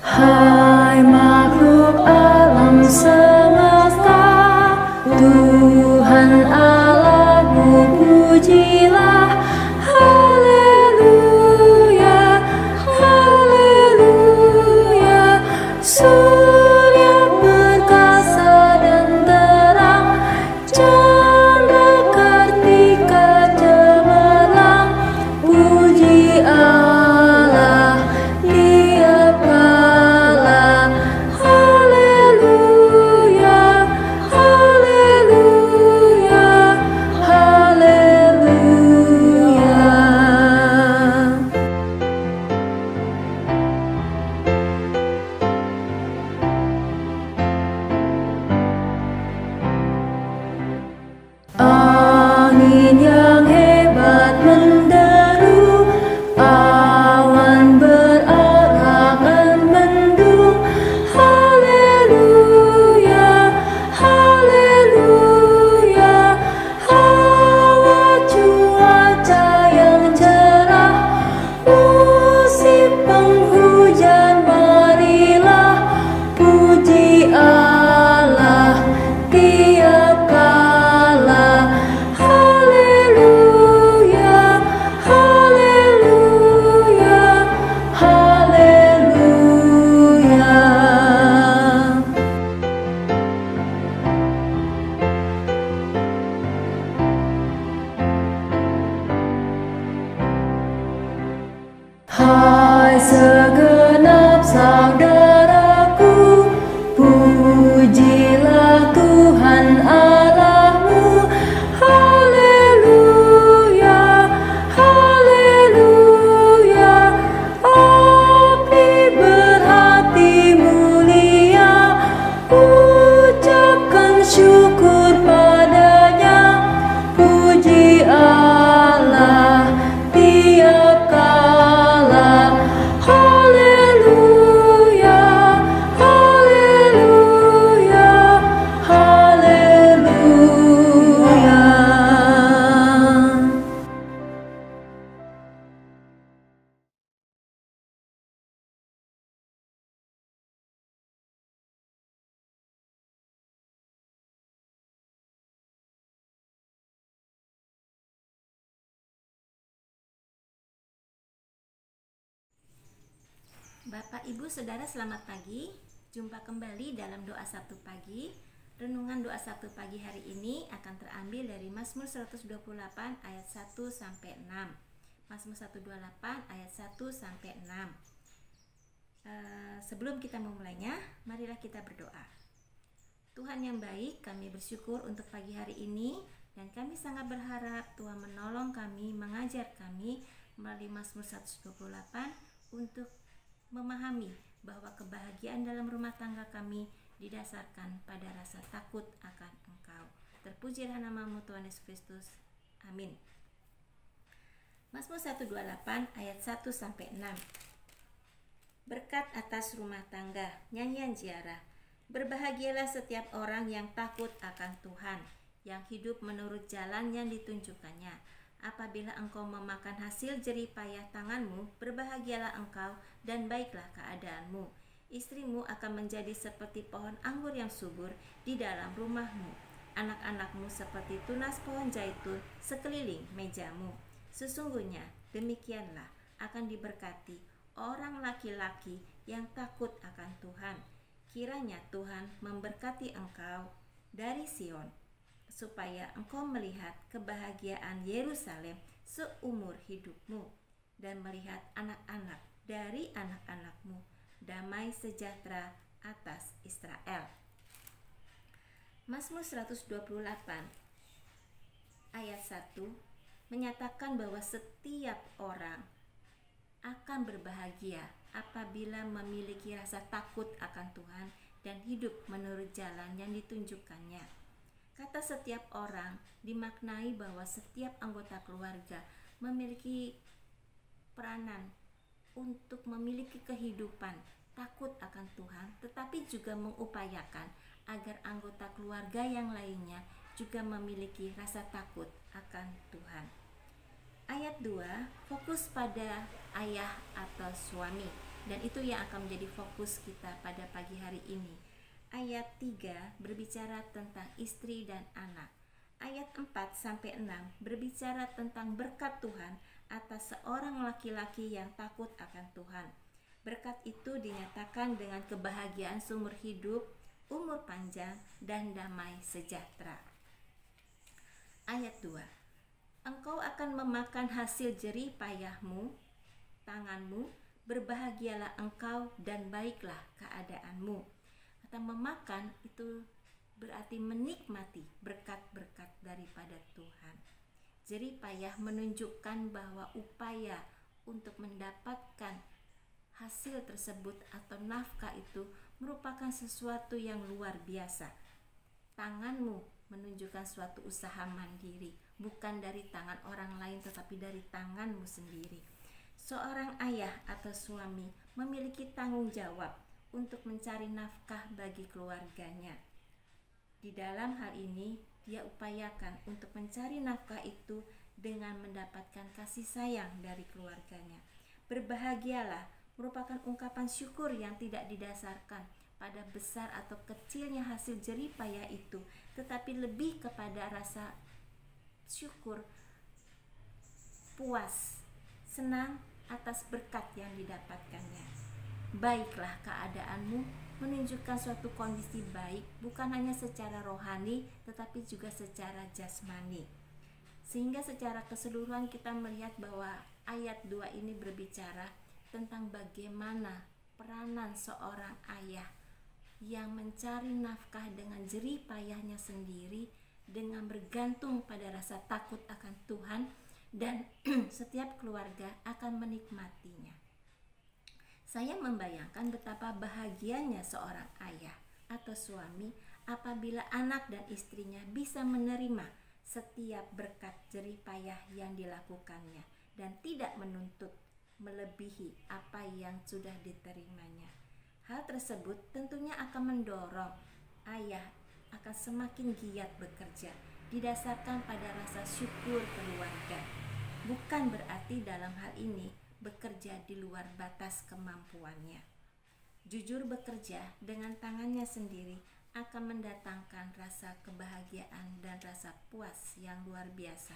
Hai makhluk alam semesta, Tuhan Allahmu pujilah. Haleluya, haleluya. Surya perkasa dan terang, chandra kartika cemerlang. Puji Allah tiap kala. Haleluya, haleluya, haleluya. Angin yang hebat menderu, awan berarak mendung. Haleluya, haleluya. Hawa cuaca yang cerah, musim penghujan marilah. Puji Allah tiap kala. Haleluya, haleluya, haleluya. Hai segenap saudaraku, pujilah Tuhan Allahmu. Haleluya, haleluya. Api berhati mulia, ucapkan syukur padanya. Puji Allah tiap kala. Haleluya, haleluya, haleluya. Bapak, Ibu, Saudara, selamat pagi. Jumpa kembali dalam doa Sabtu pagi. Renungan doa Sabtu pagi hari ini akan terambil dari Mazmur 128 ayat 1 sampai 6. Mazmur 128 ayat 1 sampai 6. Sebelum kita memulainya, marilah kita berdoa. Tuhan yang baik, kami bersyukur untuk pagi hari ini dan kami sangat berharap Tuhan menolong kami, mengajar kami melalui Mazmur 128 untuk memahami bahwa kebahagiaan dalam rumah tangga kami didasarkan pada rasa takut akan Engkau. Terpujilah nama-Mu Tuhan Yesus Kristus. Amin. Mazmur 128 ayat 1 sampai 6. Berkat atas rumah tangga, nyanyian ziarah. Berbahagialah setiap orang yang takut akan Tuhan, yang hidup menurut jalan yang ditunjukkannya. Apabila engkau memakan hasil jerih payah tanganmu, berbahagialah engkau dan baiklah keadaanmu. Istrimu akan menjadi seperti pohon anggur yang subur di dalam rumahmu. Anak-anakmu seperti tunas pohon zaitun sekeliling mejamu. Sesungguhnya demikianlah akan diberkati orang laki-laki yang takut akan Tuhan. Kiranya Tuhan memberkati engkau dari Sion, supaya engkau melihat kebahagiaan Yerusalem seumur hidupmu, dan melihat anak-anak dari anak-anakmu, damai sejahtera atas Israel. Mazmur 128 ayat 1 menyatakan bahwa setiap orang akan berbahagia apabila memiliki rasa takut akan Tuhan dan hidup menurut jalan yang ditunjukkannya. Kata setiap orang dimaknai bahwa setiap anggota keluarga memiliki peranan untuk memiliki kehidupan takut akan Tuhan, tetapi juga mengupayakan agar anggota keluarga yang lainnya juga memiliki rasa takut akan Tuhan. Ayat 2 fokus pada ayah atau suami, dan itu yang akan menjadi fokus kita pada pagi hari ini. Ayat 3 berbicara tentang istri dan anak. Ayat 4-6 berbicara tentang berkat Tuhan atas seorang laki-laki yang takut akan Tuhan. Berkat itu dinyatakan dengan kebahagiaan seumur hidup, umur panjang, dan damai sejahtera. Ayat 2, engkau akan memakan hasil jerih payahmu, tanganmu, berbahagialah engkau dan baiklah keadaanmu. Kata memakan itu berarti menikmati berkat-berkat daripada Tuhan. Jerih payah menunjukkan bahwa upaya untuk mendapatkan hasil tersebut atau nafkah itu merupakan sesuatu yang luar biasa. Tanganmu menunjukkan suatu usaha mandiri, bukan dari tangan orang lain tetapi dari tanganmu sendiri. Seorang ayah atau suami memiliki tanggung jawab untuk mencari nafkah bagi keluarganya. Di dalam hal ini, dia upayakan untuk mencari nafkah itu dengan mendapatkan kasih sayang dari keluarganya. Berbahagialah merupakan ungkapan syukur yang tidak didasarkan pada besar atau kecilnya hasil jerih payah itu, tetapi lebih kepada rasa syukur, puas, senang atas berkat yang didapatkannya. Baiklah keadaanmu menunjukkan suatu kondisi baik, bukan hanya secara rohani tetapi juga secara jasmani. Sehingga secara keseluruhan kita melihat bahwa ayat 2 ini berbicara tentang bagaimana peranan seorang ayah yang mencari nafkah dengan jerih payahnya sendiri, dengan bergantung pada rasa takut akan Tuhan, dan setiap keluarga akan menikmatinya. Saya membayangkan betapa bahagianya seorang ayah atau suami apabila anak dan istrinya bisa menerima setiap berkat jerih payah yang dilakukannya dan tidak menuntut melebihi apa yang sudah diterimanya. Hal tersebut tentunya akan mendorong ayah akan semakin giat bekerja didasarkan pada rasa syukur keluarga. Bukan berarti dalam hal ini bekerja di luar batas kemampuannya. Jujur bekerja dengan tangannya sendiri akan mendatangkan rasa kebahagiaan dan rasa puas yang luar biasa,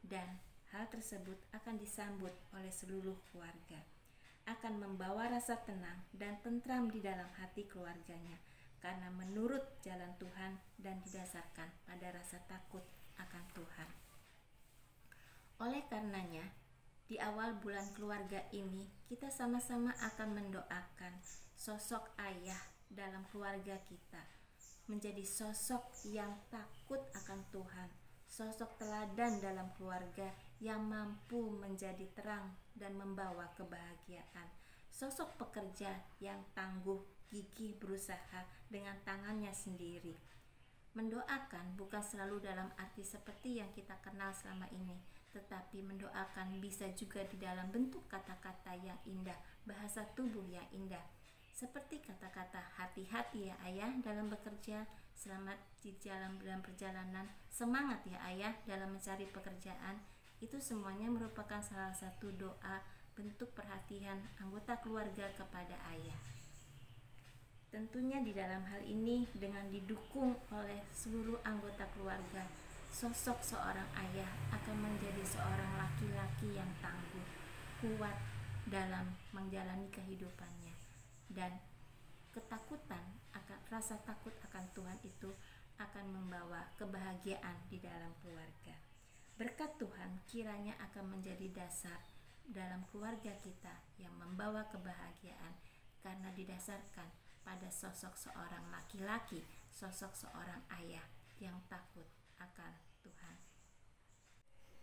dan hal tersebut akan disambut oleh seluruh keluarga, akan membawa rasa tenang dan tentram di dalam hati keluarganya karena menurut jalan Tuhan dan didasarkan pada rasa takut akan Tuhan. Oleh karenanya, di awal bulan keluarga ini kita sama-sama akan mendoakan sosok ayah dalam keluarga kita menjadi sosok yang takut akan Tuhan, sosok teladan dalam keluarga yang mampu menjadi terang dan membawa kebahagiaan, sosok pekerja yang tangguh, gigih berusaha dengan tangannya sendiri. Mendoakan bukan selalu dalam arti seperti yang kita kenal selama ini, tetapi mendoakan bisa juga di dalam bentuk kata-kata yang indah, bahasa tubuh yang indah, seperti kata-kata hati-hati ya ayah dalam bekerja, selamat di dalam perjalanan, semangat ya ayah dalam mencari pekerjaan. Itu semuanya merupakan salah satu doa bentuk perhatian anggota keluarga kepada ayah. Tentunya di dalam hal ini dengan didukung oleh seluruh anggota keluarga, sosok seorang ayah akan menjadi seorang laki-laki yang tangguh, kuat dalam menjalani kehidupannya, dan ketakutan rasa takut akan Tuhan itu akan membawa kebahagiaan di dalam keluarga. Berkat Tuhan kiranya akan menjadi dasar dalam keluarga kita yang membawa kebahagiaan karena didasarkan pada sosok seorang laki-laki, sosok seorang ayah yang takut akan Tuhan.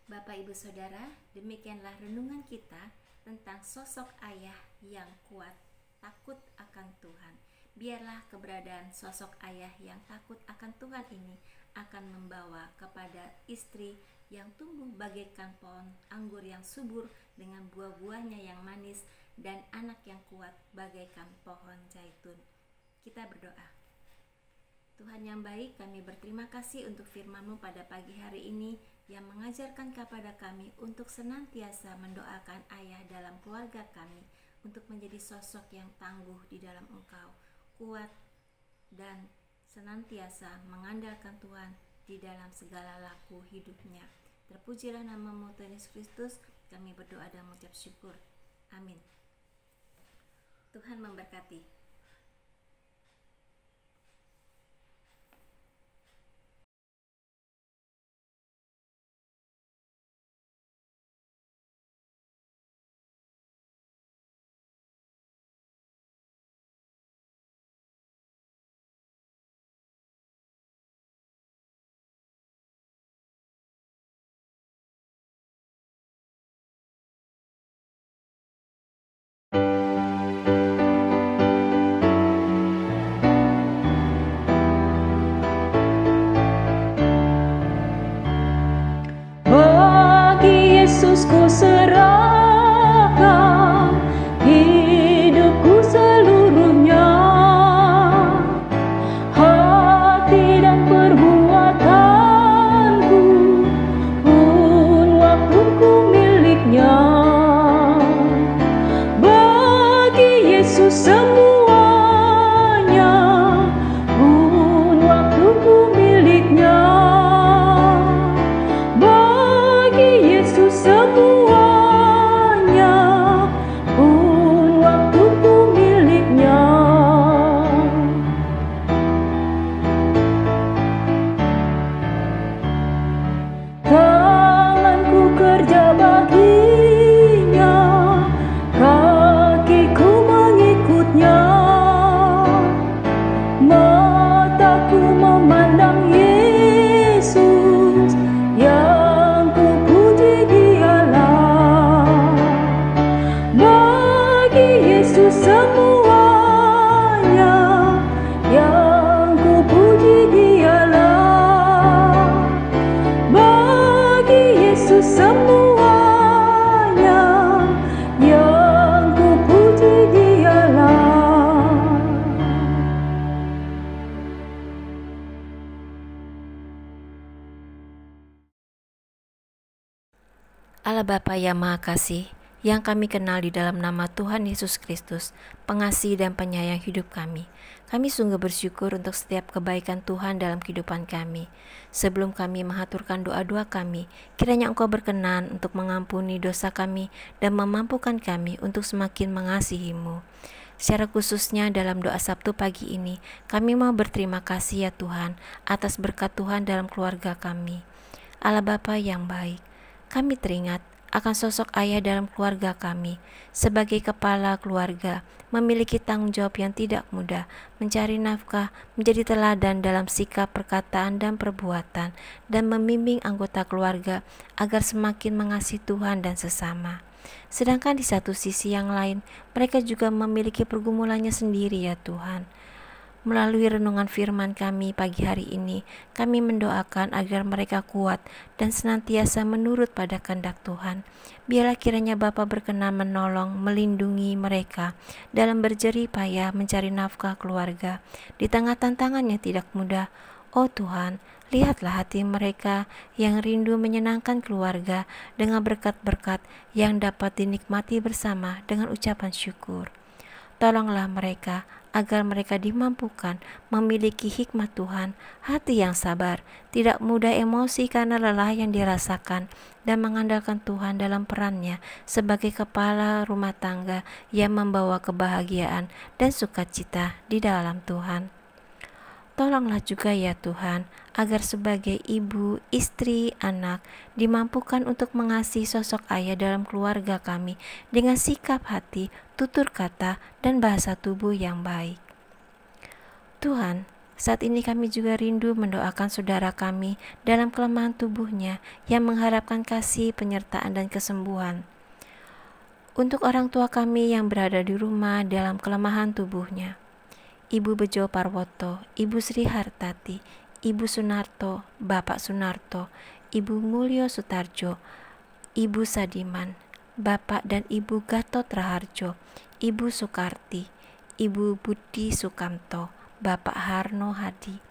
Bapak, Ibu, Saudara, demikianlah renungan kita tentang sosok ayah yang kuat, takut akan Tuhan. Biarlah keberadaan sosok ayah yang takut akan Tuhan ini akan membawa kepada istri yang tumbuh bagaikan pohon anggur yang subur dengan buah-buahnya yang manis dan anak yang kuat bagaikan pohon zaitun. Kita berdoa. Tuhan yang baik, kami berterima kasih untuk firman-Mu pada pagi hari ini yang mengajarkan kepada kami untuk senantiasa mendoakan ayah dalam keluarga kami untuk menjadi sosok yang tangguh di dalam Engkau, kuat dan senantiasa mengandalkan Tuhan di dalam segala laku hidupnya. Terpujilah nama-Mu Tuhan Yesus Kristus, kami berdoa dan mengucap syukur. Amin. Tuhan memberkati. Bagi Yesus ku serahkan hidupku seluruhnya, hati dan perbuatanku pun waktuku miliknya. Bagi Yesus semuanya pun waktuku miliknya. Semuanya pun waktuku miliknya. Tanganku kerja baginya, kakiku mengikutnya, mataku memandang Yesus yang ku puji Dialah. Bagi Yesus semuanya yang ku puji Dialah. Bagi Yesus semuanya yang ku puji Dialah. Allah Bapa yang Maha Kasih, yang kami kenal di dalam nama Tuhan Yesus Kristus, pengasih dan penyayang hidup kami. Kami sungguh bersyukur untuk setiap kebaikan Tuhan dalam kehidupan kami. Sebelum kami mengaturkan doa-doa kami, kiranya Engkau berkenan untuk mengampuni dosa kami dan memampukan kami untuk semakin mengasihi-Mu. Secara khususnya dalam doa Sabtu pagi ini, kami mau berterima kasih ya Tuhan atas berkat Tuhan dalam keluarga kami. Allah Bapa yang baik, kami teringat akan sosok ayah dalam keluarga kami. Sebagai kepala keluarga, memiliki tanggung jawab yang tidak mudah, mencari nafkah, menjadi teladan dalam sikap, perkataan, dan perbuatan, dan membimbing anggota keluarga agar semakin mengasihi Tuhan dan sesama. Sedangkan di satu sisi yang lain, mereka juga memiliki pergumulannya sendiri ya Tuhan. Melalui renungan firman kami pagi hari ini, kami mendoakan agar mereka kuat dan senantiasa menurut pada kehendak Tuhan. Biarlah kiranya Bapa berkenan menolong, melindungi mereka dalam berjerih payah mencari nafkah keluarga di tengah tantangan yang tidak mudah. Oh Tuhan, lihatlah hati mereka yang rindu menyenangkan keluarga dengan berkat-berkat yang dapat dinikmati bersama dengan ucapan syukur. Tolonglah mereka agar mereka dimampukan memiliki hikmat Tuhan, hati yang sabar, tidak mudah emosi karena lelah yang dirasakan, dan mengandalkan Tuhan dalam perannya sebagai kepala rumah tangga yang membawa kebahagiaan dan sukacita di dalam Tuhan. Tolonglah juga ya Tuhan, agar sebagai ibu, istri, anak, dimampukan untuk mengasihi sosok ayah dalam keluarga kami dengan sikap hati, tutur kata, dan bahasa tubuh yang baik. Tuhan, saat ini kami juga rindu mendoakan saudara kami dalam kelemahan tubuhnya yang mengharapkan kasih, penyertaan, dan kesembuhan. Untuk orang tua kami yang berada di rumah dalam kelemahan tubuhnya, Ibu Bejo Parwoto, Ibu Sri Hartati, Ibu Sunarto, Bapak Sunarto, Ibu Mulyo Sutarjo, Ibu Sadiman, Bapak dan Ibu Gatot Raharjo, Ibu Sukarti, Ibu Budi Sukamto, Bapak Harno Hadi,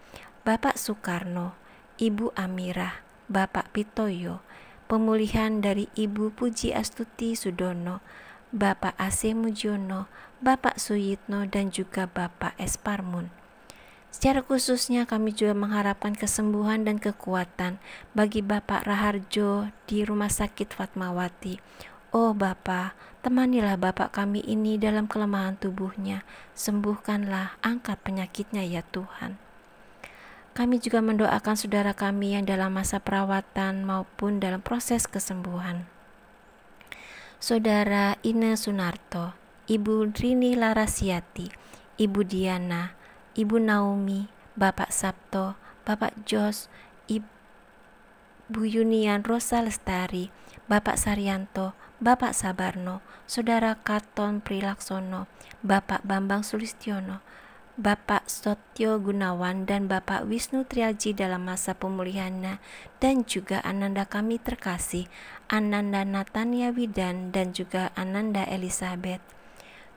Bapak Soekarno, Ibu Amirah, Bapak Pitoyo, pemulihan dari Ibu Puji Astuti Sudono, Bapak Ase Mujiono, Bapak Suyitno, dan juga Bapak Esparmun. Secara khususnya kami juga mengharapkan kesembuhan dan kekuatan bagi Bapak Raharjo di Rumah Sakit Fatmawati. Oh Bapa, temanilah Bapak kami ini dalam kelemahan tubuhnya, sembuhkanlah, angkat penyakitnya ya Tuhan. Kami juga mendoakan saudara kami yang dalam masa perawatan maupun dalam proses kesembuhan. Saudara Ine Sunarto, Ibu Rini Larasiati, Ibu Diana, Ibu Naomi, Bapak Sabto, Bapak Jos, Ibu Yunian Rosa Lestari, Bapak Saryanto, Bapak Sabarno, Saudara Katon Prilaksono, Bapak Bambang Sulistiono, Bapak Sotyo Gunawan, dan Bapak Wisnu Triaji dalam masa pemulihannya, dan juga Ananda kami terkasih, Ananda Natania Widan, dan juga Ananda Elizabeth.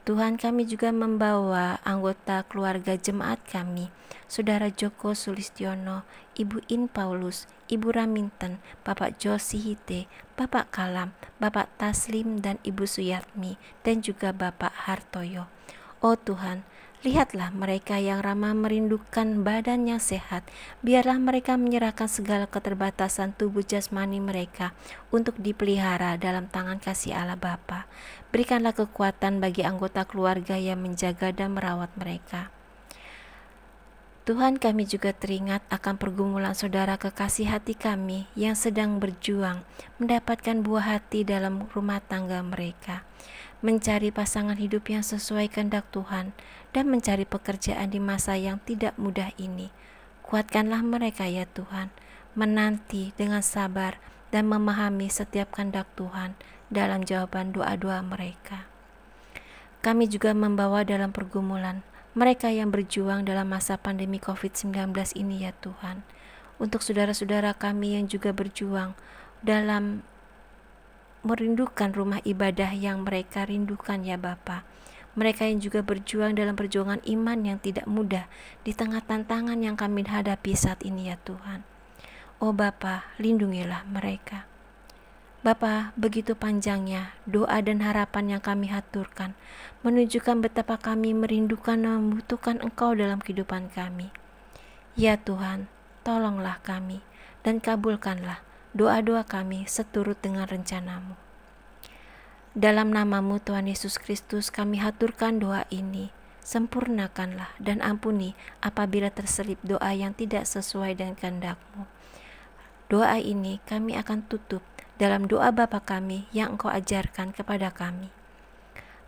Tuhan, kami juga membawa anggota keluarga jemaat kami, Saudara Joko Sulistiono, Ibu In Paulus, Ibu Raminten, Bapak Josi Hite, Bapak Kalam, Bapak Taslim, dan Ibu Suyatmi, dan juga Bapak Hartoyo. Oh Tuhan, lihatlah mereka yang ramah merindukan badan yang sehat. Biarlah mereka menyerahkan segala keterbatasan tubuh jasmani mereka untuk dipelihara dalam tangan kasih Allah Bapa. Berikanlah kekuatan bagi anggota keluarga yang menjaga dan merawat mereka. Tuhan, kami juga teringat akan pergumulan saudara kekasih hati kami yang sedang berjuang mendapatkan buah hati dalam rumah tangga mereka, mencari pasangan hidup yang sesuai kehendak Tuhan, dan mencari pekerjaan di masa yang tidak mudah ini. Kuatkanlah mereka ya Tuhan, menanti dengan sabar dan memahami setiap kehendak Tuhan dalam jawaban doa-doa mereka. Kami juga membawa dalam pergumulan mereka yang berjuang dalam masa pandemi COVID-19 ini ya Tuhan, untuk saudara-saudara kami yang juga berjuang dalam merindukan rumah ibadah yang mereka rindukan ya Bapa. Mereka yang juga berjuang dalam perjuangan iman yang tidak mudah di tengah tantangan yang kami hadapi saat ini ya Tuhan. Oh Bapa, lindungilah mereka. Bapa, begitu panjangnya doa dan harapan yang kami haturkan, menunjukkan betapa kami merindukan dan membutuhkan Engkau dalam kehidupan kami. Ya Tuhan, tolonglah kami dan kabulkanlah doa-doa kami seturut dengan rencana-Mu. Dalam nama-Mu Tuhan Yesus Kristus kami haturkan doa ini. Sempurnakanlah dan ampuni apabila terselip doa yang tidak sesuai dengan kehendak-Mu. Doa ini kami akan tutup dalam doa Bapa kami yang Engkau ajarkan kepada kami.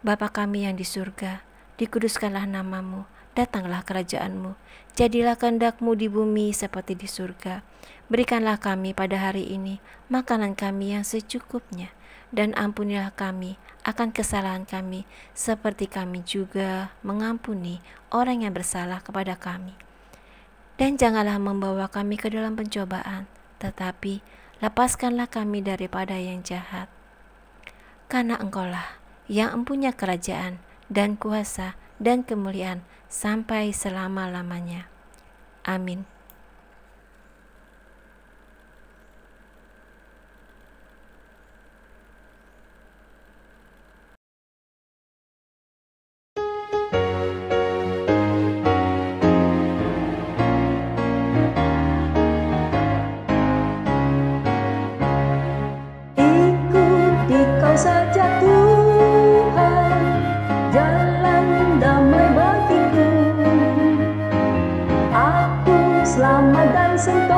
Bapa kami yang di surga, dikuduskanlah nama-Mu, datanglah kerajaan-Mu, jadilah kehendak-Mu di bumi seperti di surga. Berikanlah kami pada hari ini makanan kami yang secukupnya, dan ampunilah kami akan kesalahan kami, seperti kami juga mengampuni orang yang bersalah kepada kami. Dan janganlah membawa kami ke dalam pencobaan, tetapi lepaskanlah kami daripada yang jahat. Karena Engkaulah yang empunya kerajaan dan kuasa dan kemuliaan sampai selama-lamanya. Amin. Ikuti Kau saja Tuhan, jalan damai bagiku. Aku sentuh